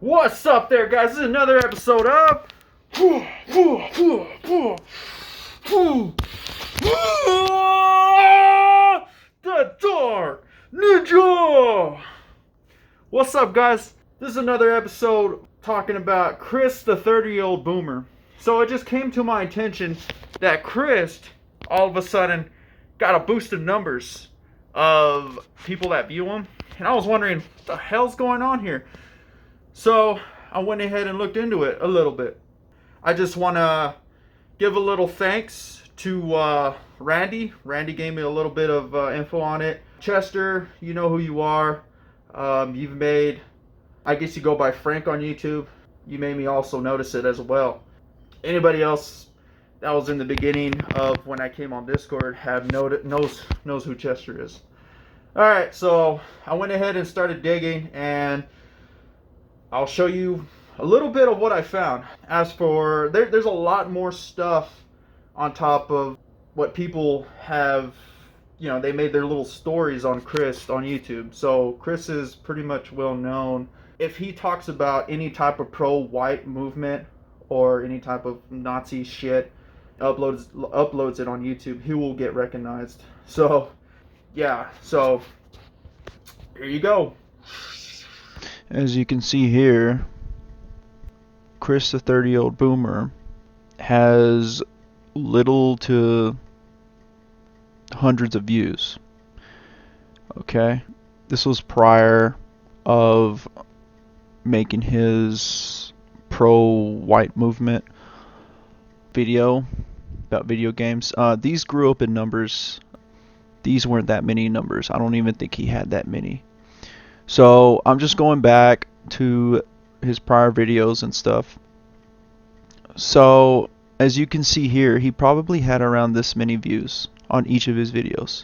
What's up there, guys? This is another episode of The Dark Ninja. What's up, guys? This is another episode talking about Krist, the 30-year-old boomer. So it just came to my attention that Krist, all of a sudden, got a boost of numbers of people that view him. And I was wondering, what the hell's going on here? So I went ahead and looked into it a little bit. I just want to give a little thanks to Randy. Randy gave me a little bit of info on it. Chester, you know who you are. You've made, I guess you go by Frank on YouTube. You made me also notice it as well. Anybody else that was in the beginning of when I came on Discord knows who Chester is. Alright, so I went ahead and started digging, and I'll show you a little bit of what I found. As for, there's a lot more stuff on top of what people have, you know, they made their little stories on Krist on YouTube. So Krist is pretty much well known. If he talks about any type of pro-white movement or any type of Nazi shit, uploads it on YouTube, he will get recognized. So, yeah, so here you go. As you can see here, Krist, the 30-year-old boomer, has little to hundreds of views. Okay, this was prior of making his pro-white movement video about video games. These grew up in numbers. These weren't that many numbers. I don't even think he had that many. So I'm just going back to his prior videos and stuff. So as you can see here, he probably had around this many views on each of his videos.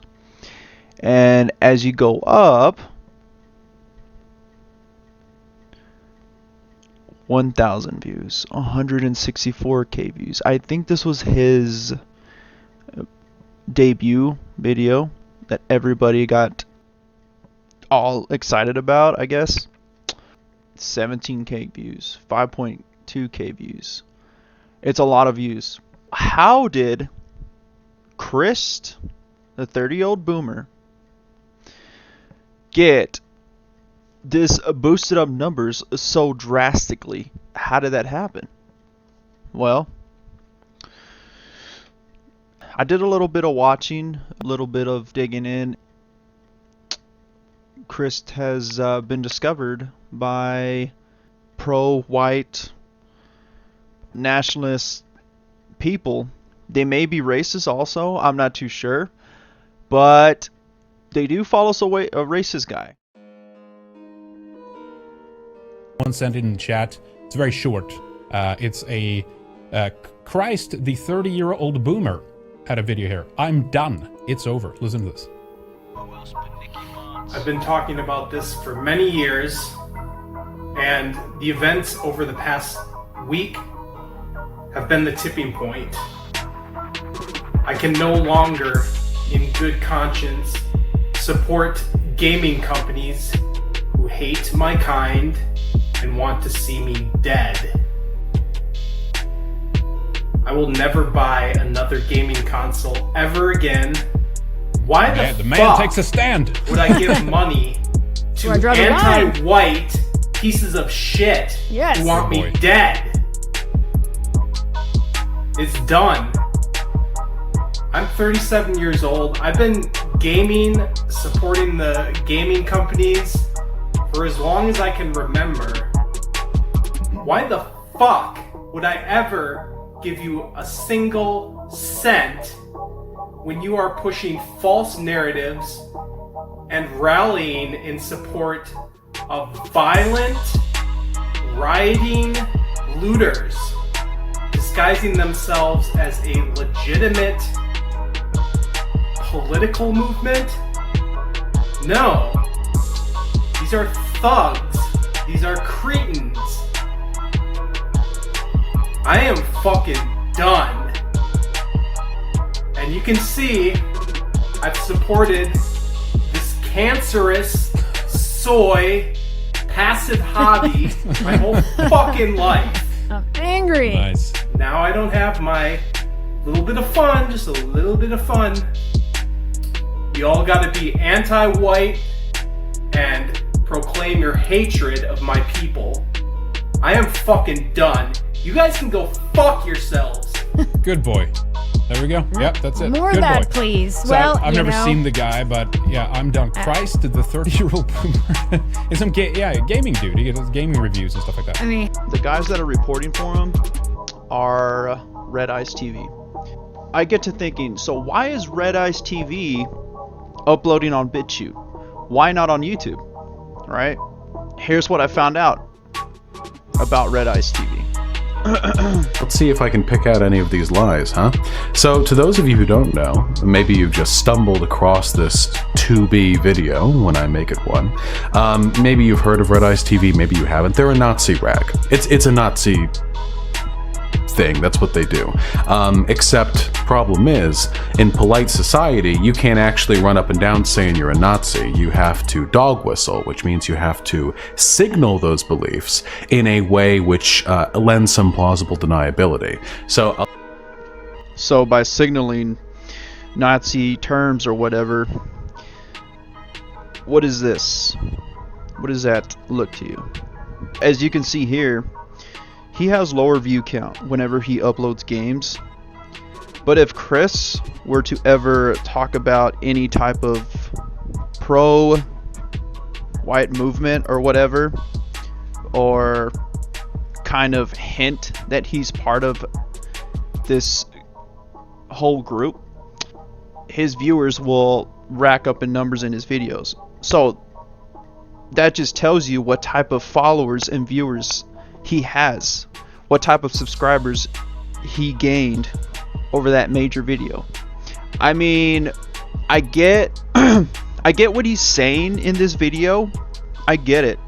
And as you go up, 1,000 views, 164k views. I think this was his debut video that everybody got all excited about, I guess. 17k views, 5.2k views. It's a lot of views. How did Krist, the 30-year-old boomer, get this boosted up numbers so drastically? How did that happen? Well, I did a little bit of watching, a little bit of digging in. Krist has been discovered by pro-white nationalist people. They may be racist also, I'm not too sure, but they do follow a racist guy. One sent it in chat. It's very short. It's a Christ, the 30-year-old boomer, had a video here. I'm done. It's over. Listen to this. I've been talking about this for many years, and the events over the past week have been the tipping point. I can no longer, in good conscience, support gaming companies who hate my kind and want to see me dead. I will never buy another gaming console ever again. Why the man fuck takes a stand. would I give money to anti-white pieces of shit who want me dead? It's done. I'm 37 years old. I've been gaming, supporting the gaming companies for as long as I can remember. Why the fuck would I ever give you a single cent when you are pushing false narratives and rallying in support of violent, rioting looters disguising themselves as a legitimate political movement? No. These are thugs. These are cretins. I am fucking done. And you can see I've supported this cancerous soy passive hobby my whole fucking life. I'm angry. Nice. Now I don't have my little bit of fun, just a little bit of fun. You all gotta be anti-white and proclaim your hatred of my people. I am fucking done. You guys can go fuck yourselves. Good boy. There we go. Yep, that's it. More Good of that, boy. please. So Well, I've you never know, seen the guy, but yeah, I'm done. Krist, the 30-year-old boomer, is some gaming dude. He does gaming reviews and stuff like that. I mean, The guys that are reporting for him are Red Ice TV. I get to thinking, so why is Red Ice TV uploading on BitChute? Why not on YouTube? Right? Here's what I found out about Red Ice TV. Let's see if I can pick out any of these lies, huh? So, to those of you who don't know, maybe you've just stumbled across this to-be video when I make it one. Maybe you've heard of Red Ice TV, maybe you haven't. They're a Nazi rag. It's a Nazi thing. That's what they do. Except, problem is, in polite society, you can't actually run up and down saying you're a Nazi. You have to dog whistle, which means you have to signal those beliefs in a way which lends some plausible deniability. So by signaling Nazi terms or whatever, what is this? What does that look to you? As you can see here, he has lower view count whenever he uploads games. But if Chris were to ever talk about any type of pro-white movement or whatever, or kind of hint that he's part of this whole group, his viewers will rack up in numbers in his videos. So that just tells you what type of followers and viewers he has, what type of subscribers he gained over that major video. I mean, I get I get what he's saying in this video. I get it.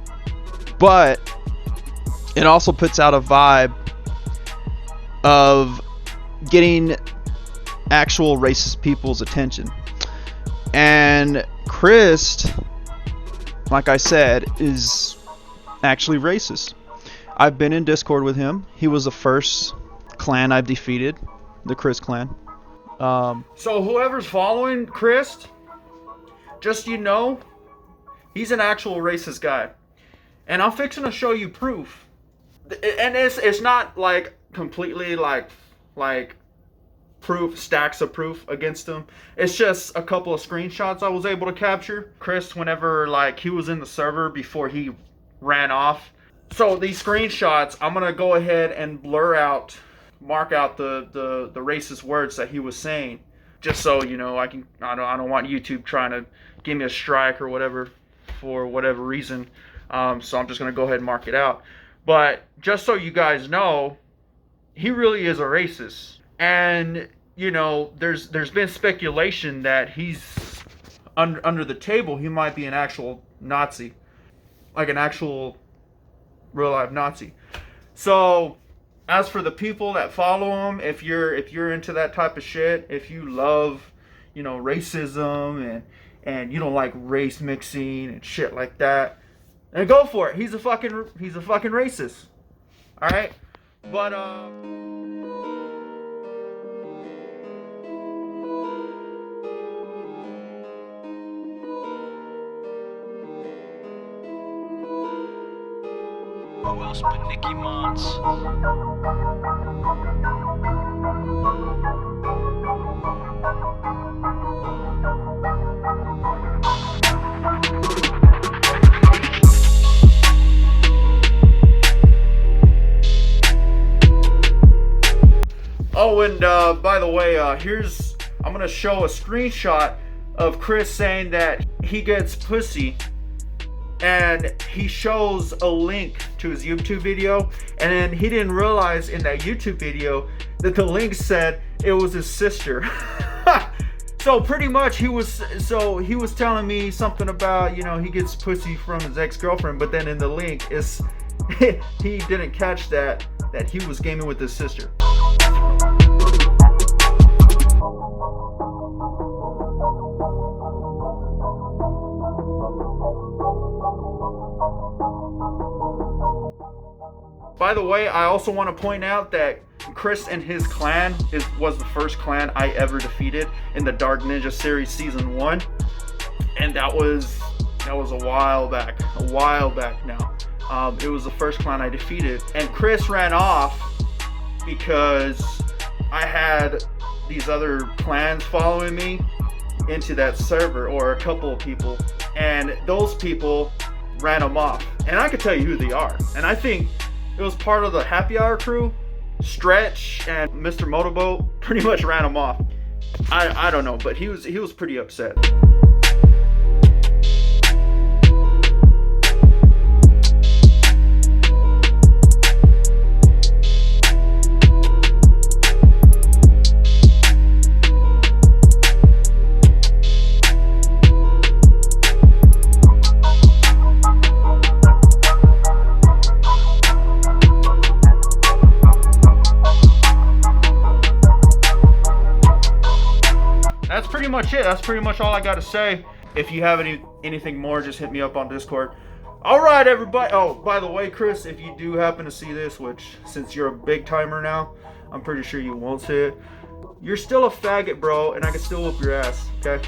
But it also puts out a vibe of getting actual racist people's attention. And Krist, like I said, is actually racist. I've been in Discord with him. He was the first clan I've defeated, the Krist clan. So whoever's following Krist, just he's an actual racist guy. And I'm fixing to show you proof. And it's not like completely like proof, stacks of proof against him. It's just a couple of screenshots I was able to capture. Krist, whenever he was in the server before he ran off. So these screenshots, I'm gonna go ahead and mark out the racist words that he was saying, just so I don't want YouTube trying to give me a strike or whatever for whatever reason. So I'm just gonna go ahead and mark it out. But just so you guys know, he really is a racist, and there's been speculation that he's under the table. He might be an actual Nazi, like an actual real life Nazi. So as for the people that follow him, if you're into that type of shit, if you love racism and you don't like race mixing and shit like that, then go for it. He's a fucking racist. All right, but Who else but Nicky Mons? oh, and by the way, I'm gonna show a screenshot of Krist saying that he gets pussy. And he shows a link to his YouTube video, and then he didn't realize in that YouTube video that the link said it was his sister. So pretty much he was telling me something about he gets pussy from his ex-girlfriend, but then in the link he didn't catch that he was gaming with his sister. By the way, I also want to point out that Krist and his clan was the first clan I ever defeated in the Dark Ninja series season 1, and that was a while back now. It was the first clan I defeated, and Krist ran off because I had these other clans following me into that server, or a couple of people, and those people ran him off, and I could tell you who they are, and I think it was part of the Happy Hour crew. Stretch and Mr. Motorboat pretty much ran him off. I don't know, but he was pretty upset. That's pretty much it. That's pretty much all I got to say. If you have anything more, just hit me up on Discord. All right, everybody. Oh, by the way, Chris, if you do happen to see this, which since you're a big timer now, I'm pretty sure you won't see it. You're still a faggot, bro, and I can still whoop your ass. Okay.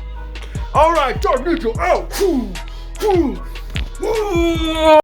All right, Dark Ninja out.